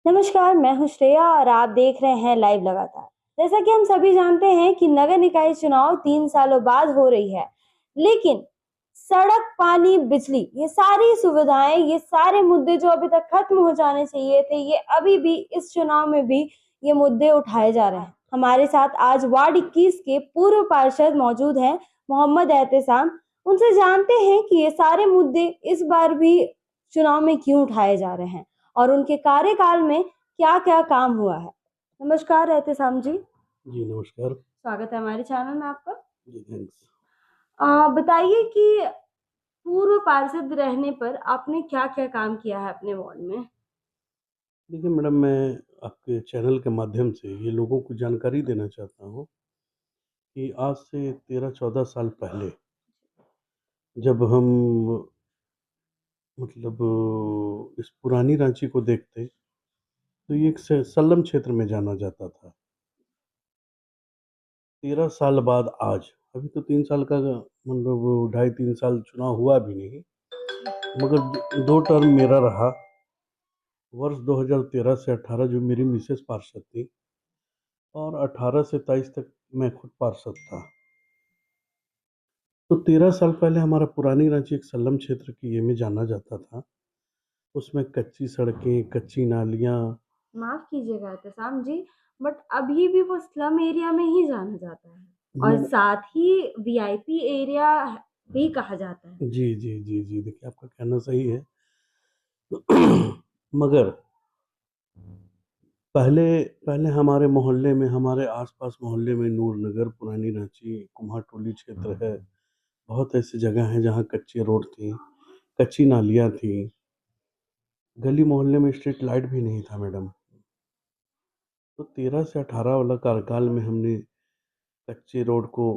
नमस्कार, मैं हूँ श्रेया और आप देख रहे हैं लाइव लगातार। जैसा कि हम सभी जानते हैं कि नगर निकाय चुनाव 3 सालों बाद हो रही है, लेकिन सड़क, पानी, बिजली ये सारी सुविधाएं, ये सारे मुद्दे जो अभी तक खत्म हो जाने चाहिए थे, ये अभी भी इस चुनाव में भी ये मुद्दे उठाए जा रहे हैं। हमारे साथ आज वार्ड 21 के पूर्व पार्षद मौजूद हैं, मोहम्मद एहतेसाम। उनसे जानते हैं कि ये सारे मुद्दे इस बार भी चुनाव में क्यों उठाए जा रहे हैं और उनके कार्यकाल में क्या-क्या काम हुआ है। नमस्कार एहतेसाम जी, जी, नमस्कार। स्वागत है हमारे चैनल में आपका। जी, थैंक्स। बताइए कि पूर्व पार्षद रहने पर आपने क्या-क्या काम किया है अपने वार्ड में? देखिए मैडम, मैं आपके चैनल के माध्यम से ये लोगों को जानकारी देना चाहता हूँ कि आज से 13-14 साल पहले जब हम मतलब इस पुरानी रांची को देखते, तो ये एक स सल्लम क्षेत्र में जाना जाता था। 13 साल बाद आज, अभी तो 3 साल का मतलब ढाई 3 साल चुनाव हुआ भी नहीं, मगर 2 टर्म मेरा रहा। वर्ष 2013 से 18 जो मेरी मिसेज़ पार्षद थी और 18 से 23 तक मैं खुद पार्षद था। तो 13 साल पहले हमारा पुरानी रांची एक सल्लम क्षेत्र की ये में जाना जाता था। उसमें कच्ची सड़कें, कच्ची नालियाँ। माफ़ कीजिएगा एहतेसाम जी, बट अभी भी वो स्लम एरिया में ही जाना जाता है और मैड साथ ही वीआईपी एरिया भी कहा जाता है। जी, जी, जी, जी। देखिए, आपका कहना सही है। मगर पहले पहले हमारे मोहल्ले में, हमारे आस-पास मोहल्ले में नूरनगर, पुरानी रांची, कुम्हार-टोली क्षेत्र है। बहुत ऐसी जगह हैं जहाँ कच्ची रोड थी, कच्ची नालियाँ थी। गली मोहल्ले में स्ट्रीट लाइट भी नहीं था मैडम। तो 13 से 18 वाला कार्यकाल में हमने कच्ची रोड को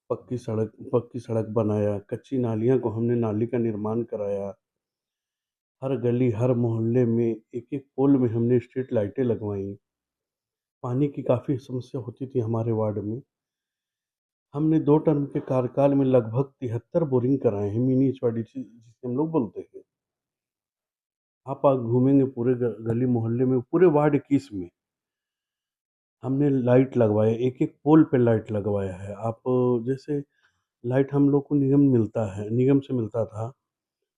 पक्की सड़क बनाया, कच्ची नालियाँ को हमने नाली का निर्माण कराया। हर गली, हर मोहल्ले में एक-एक पोल में हमने स्ट्रीट लाइटें लगवाईं। पानी की काफ़ी समस्या होती थी हमारे वार्ड में। हमने 2 टर्म के कार्यकाल में लगभग 73 बोरिंग कराए हैं, मिनी एचवाडीसी जिसे हम लोग बोलते हैं। आप घूमेंगे पूरे गली मोहल्ले में, पूरे वार्ड 21 में हमने लाइट लगवाए, एक-एक पोल पे लाइट लगवाया है। आप जैसे लाइट हम लोग को निगम से मिलता था।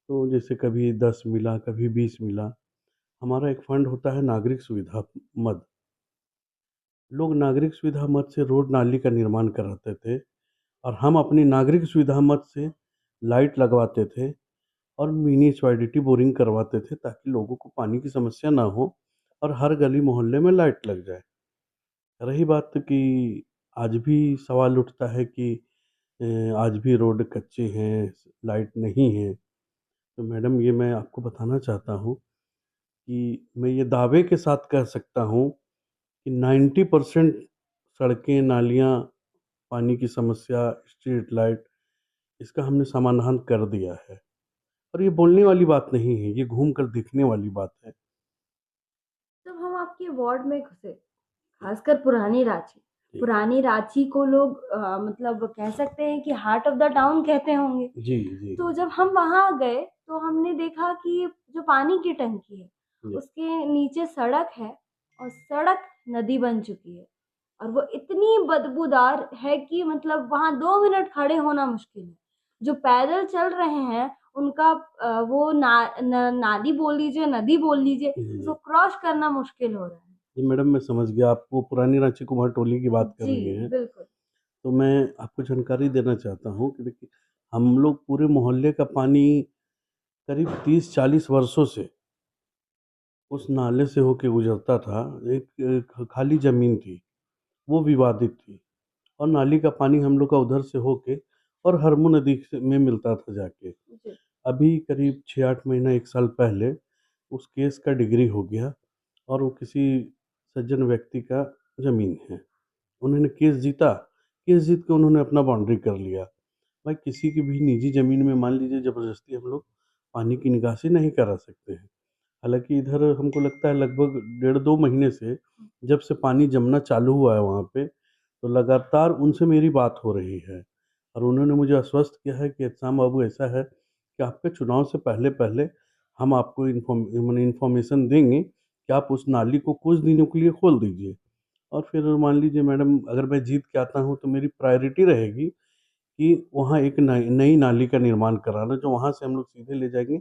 तो जैसे कभी 10 मिला, कभी 20 मिला। हमारा एक फंड होता है नागरिक सुविधा मद। लोग नागरिक सुविधा मद से रोड नाली का निर्माण कराते थे और हम अपनी नागरिक सुविधा मद से लाइट लगवाते थे और मिनी एचवाईडीटी बोरिंग करवाते थे ताकि लोगों को पानी की समस्या ना हो और हर गली मोहल्ले में लाइट लग जाए। रही बात कि आज भी सवाल उठता है कि अ, आज भी रोड कच्चे हैं, लाइट नहीं है। तो मैडम, ये मैं आपको बताना चाहता हूँ कि मैं ये दावे के साथ कह सकता हूँ कि 90% सड़कें, नालियाँ, पानी की समस्या, स्ट्रीट लाइट इसका हमने समाधान कर दिया है। और ये बोलने वाली बात नहीं है, ये घूम कर देखने वाली बात है। जब हम आपके वार्ड में घुसे, खासकर पुरानी रांची। जी। पुरानी रांची को लोग मतलब कह सकते हैं कि हार्ट ऑफ द टाउन कहते होंगे। जी, जी, तो जब हम वहाँ गए तो हमने देखा कि जो पानी की टंकी है, जी। उसके नीचे सड़क है और सड़क नदी बन चुकी है और वो इतनी बदबूदार है कि मतलब वहाँ 2 मिनट खड़े होना मुश्किल है। जो पैदल चल रहे हैं उनका वो नाली बोल लीजिए, नदी बोल लीजिए, जी, उसको जी। क्रॉस करना मुश्किल हो रहा है। जी, मैडम, मैं समझ गया आप वो पुरानी रांची कुमारटोली की बात कर जी, रही हैं। बिल्कुल। तो मैं आपको जानकारी देना चाहता हूँ कि देखिए, हम लोग पूरे मोहल्ले का पानी करीब 30-40 वर्षों से उस नाले से होके गुज़रता था। एक खाली ज़मीन थी, वो विवादित थी और नाली का पानी हम लोग का उधर से होके और हरमू नदी से में मिलता था जाके। जी, अभी करीब 6-8 महीना 1 साल पहले उस केस का डिग्री हो गया और वो किसी सज्जन व्यक्ति का ज़मीन है। उन्होंने केस जीता, केस जीत के उन्होंने अपना बाउंड्री कर लिया। भाई, किसी की भी निजी ज़मीन में मान लीजिए ज़बरदस्ती हम लोग पानी की निकासी नहीं करा सकते हैं। हालाँकि इधर हमको लगता है लगभग डेढ़ 2 महीने से जब से पानी जमना चालू हुआ है वहाँ पे, तो लगातार उनसे मेरी बात हो रही है और उन्होंने मुझे आश्वस्त किया है कि एहतसाम बाबू, ऐसा है कि आपके चुनाव से पहले-पहले हम आपको इन्फॉर्मेशन देंगे कि आप उस नाली को कुछ दिनों के लिए खोल दीजिए। और फिर मान लीजिए मैडम, अगर मैं जीत के आता हूँ तो मेरी प्रायोरिटी रहेगी कि वहाँ एक नई नई नाली का निर्माण कराना, जो वहाँ से हम लोग सीधे ले जाएँगे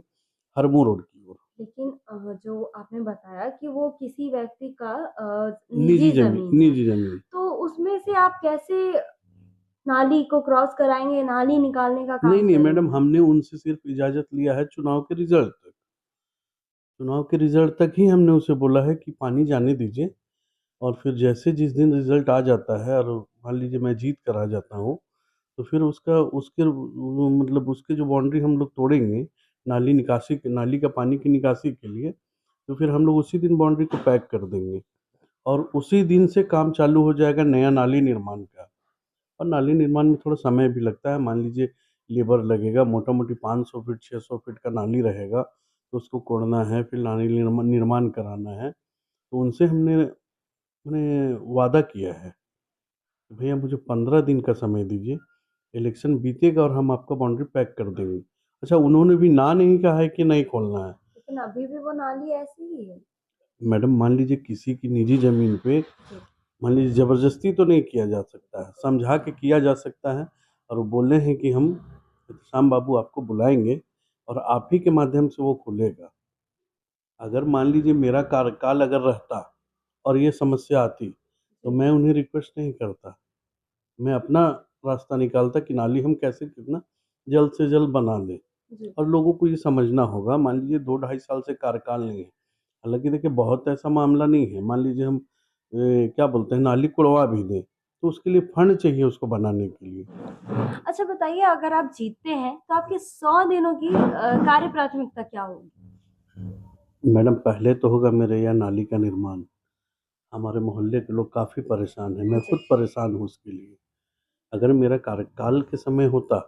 हरमू रोड की ओर। लेकिन जो आपने बताया कि वो किसी व्यक्ति का निजी निजी ज़मीन, ज़मीन है, निजी ज़मीन। तो उसमें से आप कैसे नाली को क्रॉस कराएँगे, नाली निकालने का नहीं, काम नहीं मैडम, करेंगे? हमने उनसे सिर्फ़ इजाज़त लिया है चुनाव के रिज़ल्ट तक। चुनाव के रिज़ल्ट तक ही हमने उसे बोला है कि पानी जाने दीजिए, और फिर जैसे जिस दिन रिज़ल्ट आ जाता है और मान लीजिए मैं जीत कर आ जाता हूँ, तो फिर उसके वो मतलब उसकी जो बाउंड्री हम लोग तोड़ेंगे, नाली का पानी की निकासी के लिए, तो फिर हम लोग उसी दिन बाउंड्री को पैक कर देंगे और उसी दिन से काम चालू हो जाएगा नया नाली निर्माण का। और नाली निर्माण में थोड़ा समय भी लगता है, मान लीजिए लेबर लगेगा, मोटा-मोटी 500 फीट 600 फीट का नाली रहेगा, तो उसको कोड़ना है, फिर नाली निर्माण कराना है। तो उनसे हमने मने वादा किया है कि भैया मुझे 15 दिन का समय दीजिए, इलेक्शन बीतेगा और हम आपका बाउंड्री पैक कर देंगे। अच्छा, उन्होंने भी ना नहीं कहा है कि नहीं खोलना है। लेकिन अभी भी वो नाली ऐसी ही है। मैडम मान लीजिए किसी की निजी ज़मीन पे जी। मान लीजिए ज़बरदस्ती तो नहीं किया जा सकता है, समझा के किया जा सकता है, और वो बोले हैं कि हम श्याम बाबू आपको बुलाएँगे और आप ही के माध्यम से वो खुलेगा। अगर मान लीजिए मेरा कार्यकाल अगर रहता और ये समस्या आती, तो जी, मैं उन्हें रिक्वेस्ट नहीं करता। मैं अपना रास्ता निकालता कि नाली हम कैसे कितना जल्द से जल्द बना लें। जी। और लोगों को ये समझना होगा, मान लीजिए 2 ढाई साल से कार्यकाल नहीं है। हालाँकि देखिए बहुत ऐसा मामला नहीं है, मान लीजिए हम क्या बोलते हैं नाली कुड़वा भी दें, तो उसके लिए फंड चाहिए उसको बनाने के लिए। अच्छा बताइए, अगर आप जीतते हैं तो आपके 100 दिनों की कार्य प्राथमिकता क्या होगी? मैडम पहले तो होगा मेरे यहाँ नाली का निर्माण। हमारे मोहल्ले के लोग काफ़ी परेशान हैं, मैं जी। खुद परेशान हूँ उसके लिए। अगर मेरा कार्यकाल के समय होता,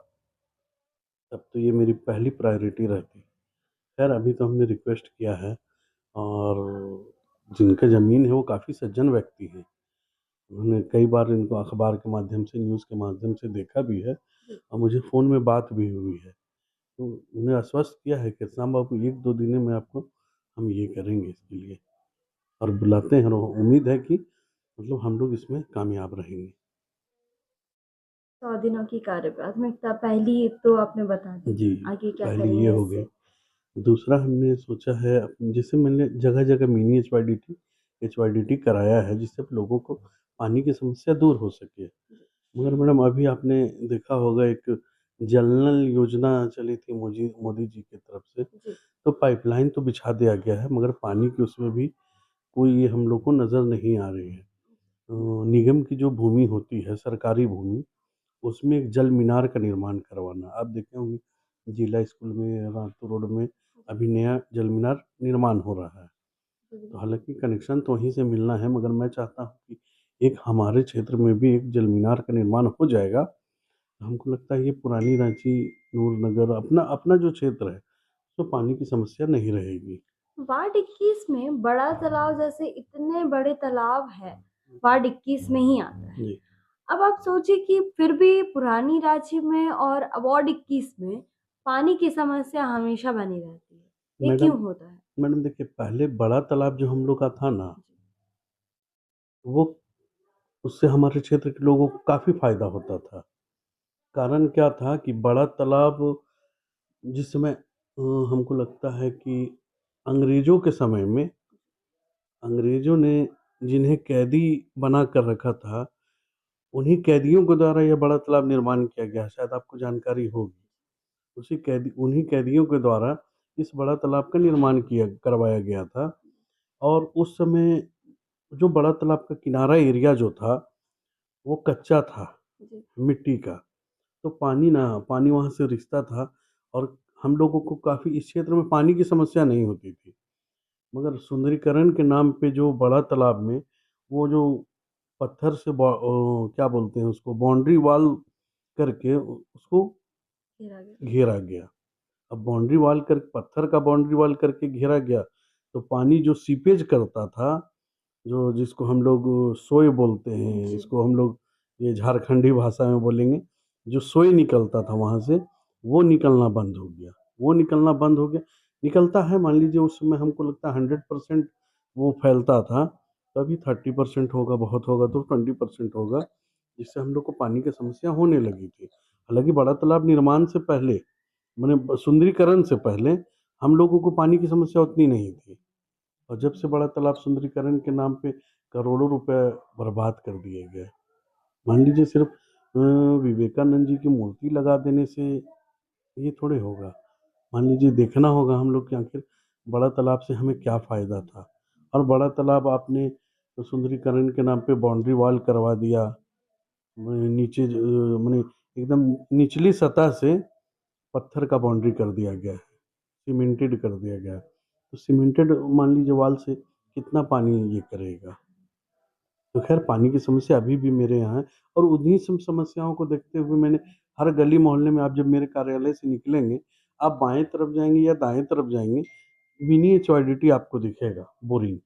तब तो ये मेरी पहली प्रायोरिटी रहती। खैर अभी तो हमने रिक्वेस्ट किया है, और जिनका ज़मीन है वो काफ़ी सज्जन व्यक्ति हैं। उन्होंने कई बार इनको अखबार के माध्यम से, न्यूज़ के माध्यम से देखा भी है जी। और मुझे फ़ोन में बात भी हुई है। तो उन्हें आश्वस्त किया है कि श्याम बाबू 1-2 दिनों में आपको हम ये करेंगे इसके लिए, और बुलाते हैं, और उम्मीद है कि मतलब हम लोग इसमें कामयाब रहेंगे। 100 दिनों की कार्य प्राथमिकता पहली तो आपने बता दी। जी, आगे क्या पहली ये करेंगे हो गई। इससे? दूसरा हमने सोचा है जैसे मैंने जगह-जगह मिनी एचवाईडीटी कराया है, जिससे लोगों को पानी की समस्या दूर हो सके। जी, मगर मैडम अभी आपने देखा होगा एक जल नल योजना चली थी मोजी मोदी जी की तरफ से, जी, तो पाइपलाइन तो बिछा दिया गया है, मगर पानी की उसमें भी कोई ये हम लोग को नज़र नहीं आ रही है। निगम की जो भूमि होती है, सरकारी भूमि, उसमें एक जल मीनार का निर्माण करवाना। आप देखे होंगे जिला स्कूल में, रातू रोड में अभी नया जल मीनार निर्माण हो रहा है। जी, तो बिल्कुल। हालाँकि कनेक्शन तो वहीं से मिलना है, मगर मैं चाहता हूँ कि एक हमारे क्षेत्र में भी एक जल मीनार का निर्माण हो जाएगा। हमको लगता है ये पुरानी रांची, नूरनगर अपना अपना जो क्षेत्र है, तो पानी की समस्या नहीं रहेगी। वार्ड 21 में बड़ा तालाब जैसे इतने बड़े तालाब है, वार्ड 21 में ही आता है। जी। अब आप सोचिए कि फिर भी पुरानी रांची में और वार्ड 21 में पानी की समस्या हमेशा बनी रहती है। ये मैडम क्यों होता है? मैडम देखिए पहले बड़ा तालाब जो हम लोग का था ना, जी, वो उससे हमारे क्षेत्र के लोगों को काफ़ी फ़ायदा होता था। कारण क्या था कि बड़ा तालाब जिस समय हमको लगता है कि अंग्रेज़ों के समय में अंग्रेज़ों ने जिन्हें कैदी बना कर रखा था, उन्हीं कैदियों के द्वारा यह बड़ा तालाब निर्माण किया गया, शायद आपको जानकारी होगी। उसी कैदी उन्हीं कैदियों के द्वारा इस बड़ा तालाब का निर्माण किया करवाया गया था। और उस समय जो बड़ा तालाब का किनारा एरिया जो था, वो कच्चा था, जी, मिट्टी का। तो पानी वहाँ से रिसता था, और हम लोगों को काफ़ी इस क्षेत्र में पानी की समस्या नहीं होती थी। मगर सुंदरीकरण के नाम पे जो बड़ा तालाब में वो जो पत्थर से क्या बोलते हैं उसको, बाउंड्री वॉल करके उसको घेरा गया। घेरा गया। अब बाउंड्री वॉल कर पत्थर का बाउंड्री वॉल करके घेरा गया, तो पानी जो सीपेज करता था, जो जिसको हम लोग सोय बोलते हैं, जी, इसको हम लोग ये झारखंडी भाषा में बोलेंगे, जो सोय निकलता था वहाँ से, वो निकलना बंद हो गया। वो निकलना बंद हो गया। निकलता है मान लीजिए उस समय हमको लगता है 100% वो फैलता था, तो अभी 30% होगा, बहुत होगा तो 20% होगा, जिससे हम लोग को पानी की समस्या होने लगी थी। हालाँकि बड़ा तालाब निर्माण से पहले, माने सुंदरीकरण से पहले हम लोगों को पानी की समस्या उतनी नहीं थी, और जब से बड़ा तालाब सुंदरीकरण के नाम पे करोड़ों रुपए बर्बाद कर दिए गए। मान लीजिए सिर्फ विवेकानंद जी की मूर्ति लगा देने से ये थोड़े होगा। मान लीजिए देखना होगा हम लोग कि आखिर बड़ा तालाब से हमें क्या फ़ायदा था, और बड़ा तालाब आपने तो सुंदरीकरण के नाम पे बाउंड्री वॉल करवा दिया। नीचे माने एकदम निचली सतह से पत्थर का बाउंड्री कर दिया गया है, सीमेंटेड कर दिया गया है। तो सीमेंटेड मान लीजिए वॉल से कितना पानी ये करेगा। तो खैर पानी की समस्या अभी भी मेरे यहाँ है, और उन्हीं सब समस्याओं को देखते हुए मैंने हर गली मोहल्ले में, आप जब मेरे कार्यालय से निकलेंगे, आप बाएँ तरफ जाएँगे या दाएँ तरफ जाएँगे, मिनी एचओआईडीटी आपको दिखेगा, बोरिंग।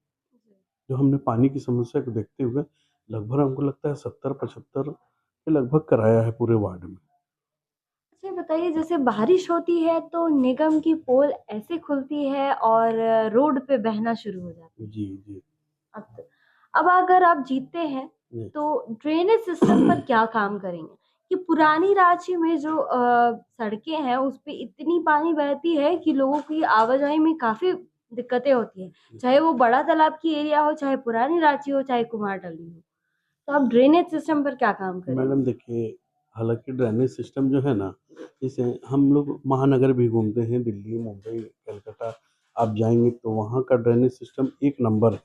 जो हमने पानी की समस्या को देखते हुए लगभग हमको लगता है 70-75 के लगभग कराया है पूरे वार्ड में। अच्छा बताइए, जैसे बारिश होती है तो निगम की पोल ऐसे खुलती है और रोड पे बहना शुरू हो जाती है। जी, जी। अब अब अगर आप जीतते हैं जी। तो ड्रेनेज सिस्टम पर क्या काम करेंगे? कि पुरानी रांची में जो सड़कें हैं उस पे इतनी पानी बहती है कि लोगों की आवाजाही में काफ़ी दिक्कतें होती हैं। चाहे वो बड़ा तालाब की एरिया हो, चाहे पुरानी रांची हो, चाहे कुमारटली हो। तो आप ड्रेनेज सिस्टम पर क्या काम मैडम करेंगे? देखिए, हालाँकि ड्रेनेज सिस्टम जो है ना, जैसे हम लोग महानगर भी घूमते हैं, दिल्ली, मुंबई, कलकत्ता आप जाएँगे तो वहाँ का ड्रेनेज सिस्टम एक नंबर है।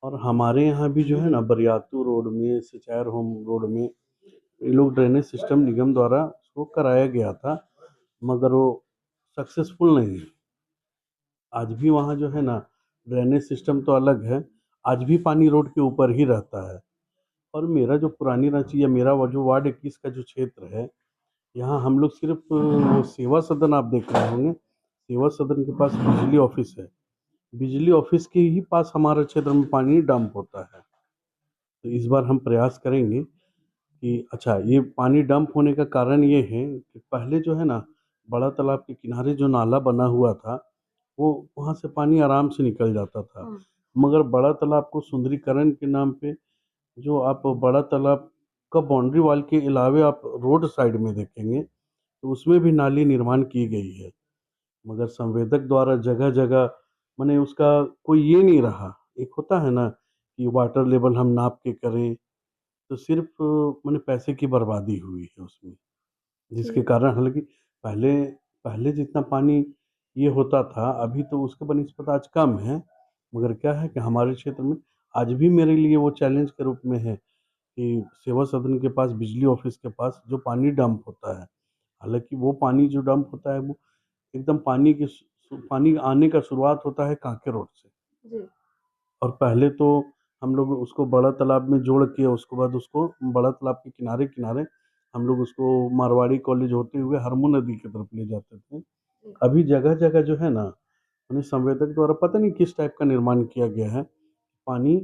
और हमारे यहाँ भी जो है ना बरियातू रोड में, सिचार होम रोड में, ये लोग ड्रेनेज सिस्टम निगम द्वारा उसको कराया गया था, मगर वो सक्सेसफुल नहीं है। आज भी वहाँ जो है ना ड्रेनेज सिस्टम तो अलग है, आज भी पानी रोड के ऊपर ही रहता है। और मेरा जो पुरानी रांची या मेरा वो जो वार्ड 21 का जो क्षेत्र है, यहाँ हम लोग सिर्फ वो सेवा सदन आप देख रहे होंगे, सेवा सदन के पास बिजली ऑफिस है। बिजली ऑफिस के ही पास हमारे क्षेत्र में पानी डंप होता है। तो इस बार हम प्रयास करेंगे कि अच्छा, ये पानी डंप होने का कारण ये है कि पहले जो है ना बड़ा तालाब के किनारे जो नाला बना हुआ था, वो वहाँ से पानी आराम से निकल जाता था। हुँ। मगर बड़ा तालाब को सुंदरीकरण के नाम पे जो आप बड़ा तालाब का बाउंड्री वॉल के अलावे आप रोड साइड में देखेंगे, तो उसमें भी नाली निर्माण की गई है। मगर संवेदक द्वारा जगह-जगह माने उसका कोई ये नहीं रहा। एक होता है ना कि वाटर लेवल हम नाप के करें, तो सिर्फ़ माने पैसे की बर्बादी हुई है उसमें। जिसके जी। कारण हालाँकि पहले पहले जितना पानी ये होता था, अभी तो उसके बनिस्बत आज कम है। मगर क्या है कि हमारे क्षेत्र में आज भी मेरे लिए वो चैलेंज के रूप में है कि सेवा सदन के पास, बिजली ऑफ़िस के पास जो पानी डंप होता है, हालाँकि वो पानी जो डंप होता है वो एकदम पानी आने का शुरुआत होता है कांके रोड से। जी। और पहले तो हम लोग उसको बड़ा तालाब में जोड़ के उसके बाद उसको बड़ा तालाब के किनारे-किनारे हम लोग उसको मारवाड़ी कॉलेज होते हुए हरमू नदी की तरफ ले जाते थे। जी। अभी जगह-जगह जो है ना, उन्हें संवेदक द्वारा पता नहीं किस टाइप का निर्माण किया गया है, पानी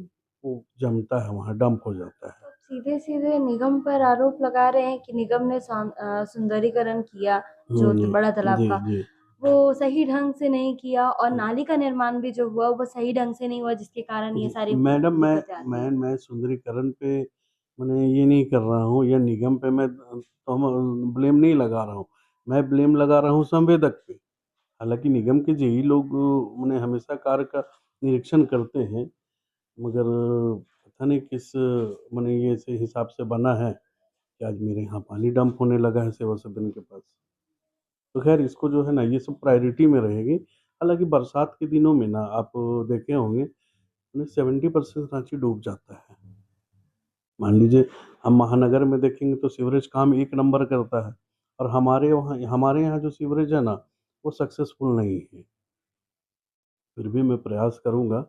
वो जमता है वहाँ, डंप हो जाता है। तो सीधे-सीधे निगम पर आरोप लगा रहे हैं कि निगम ने सुंदरीकरण किया हुँ, जो जी। बड़ा तालाब जी, का, जी। वो सही ढंग से नहीं किया और हुँ, नाली का निर्माण भी जो हुआ वो सही ढंग से नहीं हुआ जिसके कारण ये जी। सारी मैडम दिक्कतें आती हैं। मैं सुंदरीकरण पे माने ये नहीं कर रहा हूँ या निगम पे मैं तो हम ब्लेम नहीं लगा रहा हूँ। मैं ब्लेम लगा रहा हूँ संवेदक पे। हालाँकि निगम के जेई लोग मने हमेशा कार्य का निरीक्षण करते हैं, मगर पता नहीं किस मने ये ऐसे हिसाब से बना है कि आज मेरे यहाँ पानी डंप होने लगा है सेवा सदन के पास। तो ख़ैर इसको जो है ना ये सब प्रायोरिटी में रहेगी। हालाँकि बरसात के दिनों में ना आप देखे होंगे, 70% रांची डूब जाता है। मान लीजिए हम महानगर में देखेंगे तो सीवरेज काम एक नंबर करता है, और हमारे यहाँ जो सीवरेज है ना, वो सक्सेसफुल नहीं है। फिर भी मैं प्रयास करूँगा,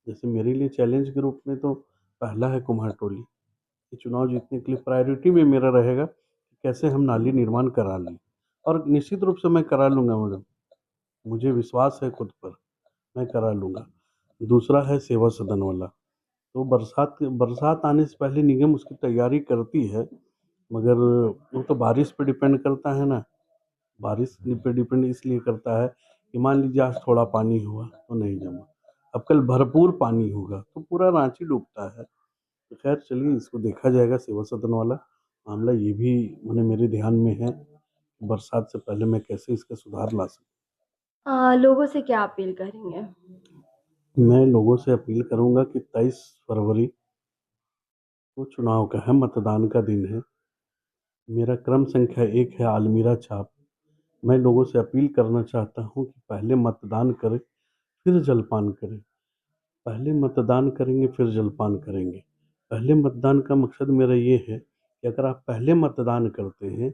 जैसे मेरे लिए चैलेंज के रूप में तो पहला है कुम्हारटोली। ये चुनाव जीतने के लिए प्रायोरिटी में मेरा रहेगा कि कैसे हम नाली निर्माण करा लें, और निश्चित रूप से मैं करा लूँगा मैडम, मुझे विश्वास है खुद पर, मैं करा लूँगा। दूसरा है सेवा सदन वाला, तो बरसात आने से पहले निगम उसकी तैयारी करती है, मगर वो तो बारिश पे डिपेंड करता है ना। बारिश पे डिपेंड इसलिए करता है कि मान लीजिए आज थोड़ा पानी हुआ तो नहीं जमा, अब कल भरपूर पानी होगा तो पूरा रांची डूबता है। तो खैर चलिए इसको देखा जाएगा सेवा सदन वाला मामला, ये भी मेरे ध्यान में है। बरसात से पहले मैं कैसे इसका सुधार ला सकूँ। लोगों से क्या अपील करेंगे? मैं लोगों से अपील करूंगा कि 23 फरवरी को चुनाव का है, मतदान का दिन है। मेरा क्रम संख्या 1 है आलमीरा छाप। मैं लोगों से अपील करना चाहता हूं कि पहले मतदान करें, फिर जलपान करें। पहले मतदान करेंगे, फिर जलपान करेंगे। पहले मतदान का मकसद मेरा ये है कि अगर आप पहले मतदान करते हैं,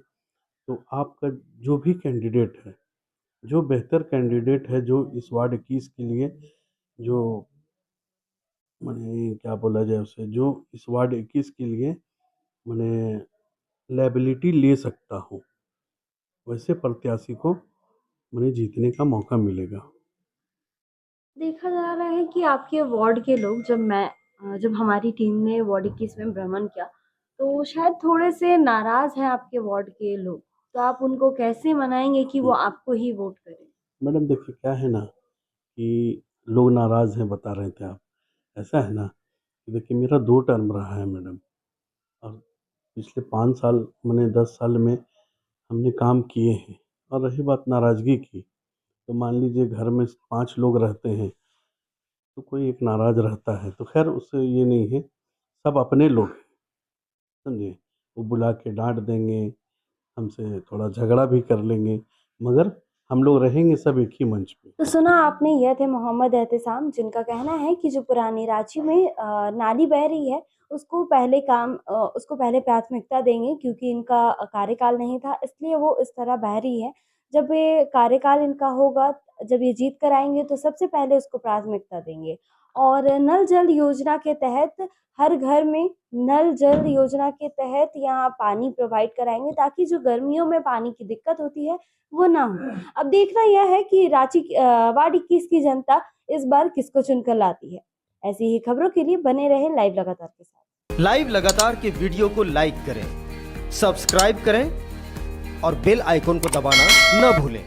तो आपका जो भी कैंडिडेट है, जो बेहतर कैंडिडेट है, जो इस वार्ड 21 के लिए जो क्या बोला जाए उसे, जो इस वार्ड 21 के लिए माने लायबिलिटी ले सकता हो, वैसे प्रत्याशी को जीतने का मौका मिलेगा। देखा जा रहा है कि आपके वार्ड के लोग जब हमारी टीम ने वार्ड 21 में भ्रमण किया, तो शायद थोड़े से नाराज़ हैं आपके वार्ड के लोग। तो आप उनको कैसे मनाएँगे कि वो आपको ही वोट करें? मैडम देखिए क्या है ना कि लोग नाराज़ हैं बता रहे थे आप। ऐसा है ना कि देखिए मेरा 2 टर्म रहा है मैडम, और पिछले 5 साल 10 साल में हमने काम किए हैं। और रही बात नाराज़गी की, तो मान लीजिए घर में 5 लोग रहते हैं, तो कोई एक नाराज़ रहता है, तो ख़ैर उससे ये नहीं है, सब अपने लोग हैं, समझे? वो बुला के डाँट देंगे, हमसे थोड़ा झगड़ा भी कर लेंगे, मगर हम लोग रहेंगे सब एक ही मंच पे। तो सुना आपने, यह थे मोहम्मद एहतेसाम, जिनका कहना है कि जो पुरानी रांची में नाली बह रही है, उसको पहले प्राथमिकता देंगे, क्योंकि इनका कार्यकाल नहीं था, इसलिए वो इस तरह बह रही है। जब ये कार्यकाल इनका होगा, जब ये जीत कर आएँगे, तो सबसे पहले उसको प्राथमिकता देंगे। और नल जल योजना के तहत हर घर में नल जल योजना के तहत यहाँ पानी प्रोवाइड कराएँगे, ताकि जो गर्मियों में पानी की दिक्कत होती है, वो ना हो। अब देखना यह है कि वार्ड 21 की जनता इस बार किसको चुनकर लाती है। ऐसी ही खबरों के लिए बने रहें लाइव लगातार के साथ। लाइव लगातार के वीडियो को लाइक करें, सब्सक्राइब करें और बेल आइकन को दबाना न भूलें।